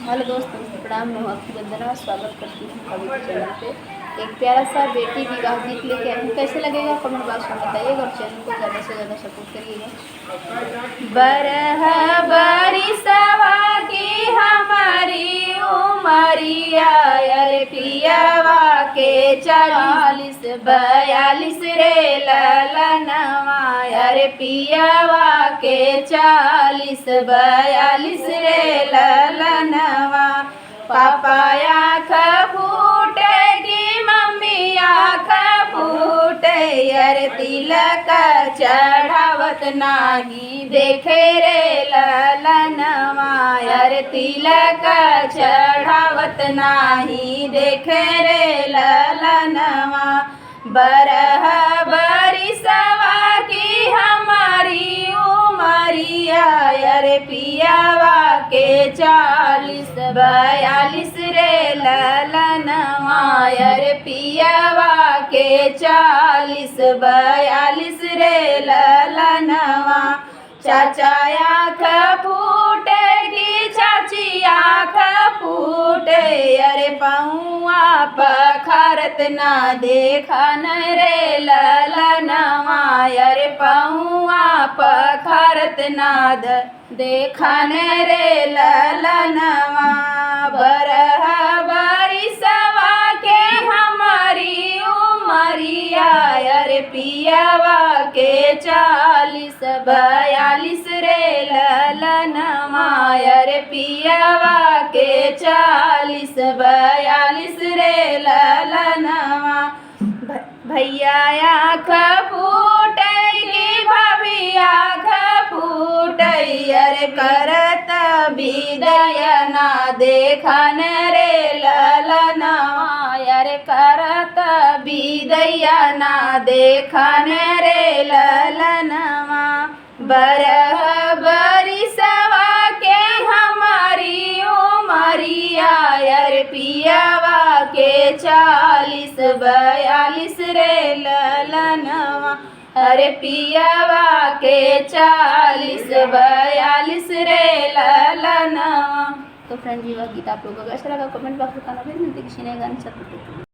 Hello दोस्तों, प्रणाम। मैं आपकी वंदना स्वागत करती हूँ कविता चैनल पे। एक प्यारा सा बेटी विवाह गीत लेके आई हूँ। कैसे लगेगा कमेंट बॉक्स में बताइएगा और चैनल को ज़्यादा से ज़्यादा सपोर्ट करिएगा। बरह बरिसवा की हमारी उमरिया, अरे पियावा के 40-42 रे ललनवा, अरे पियावा के 40-42 रे ललनवा। पापा आँख फूटेगी, मम्मी आँख फूटे, अरे तिलक चढ़ावत नाही देखे रे ललनवा, अरे तिलक चढ़ावत नाही देखे रे ललनवा। बरह बरिसवा की हमारी उमरिया, अरे पियावा के 40-42 रे ललनवा, अरे पियावा के 40-42 रे ललनवा। चाचा आँख फूटेगी, चाची आँख फूटे, अरे पौआ पखारत ना देखा न रे ललनवा, अरे पौआ पखारत ना देखा न रे ललनवा। बरह बरिसवा के हमारी उमरिया, अरे पियावा के 40-42 रे ललनवा, अरे पियावा के 40-42 रे ललनवा। भैया आँख फूटेगी, भाभी आँख फूटे, अरे करत विदाय ना देखा न रे ललनवा, अरे करत विदाय ना देखा न रे ललनवा। बरह बरिसवा के हमारी उमरिया, अरे पियावा के 40-42 रे ललनवा, अरे पियावा के 40-42 रे ललनवा। तो फ्रेंड, ये गीत आप लोगों को कैसा लगा कमेंट बॉक्स में बताना। फिर मिलते किसी नए गाने से।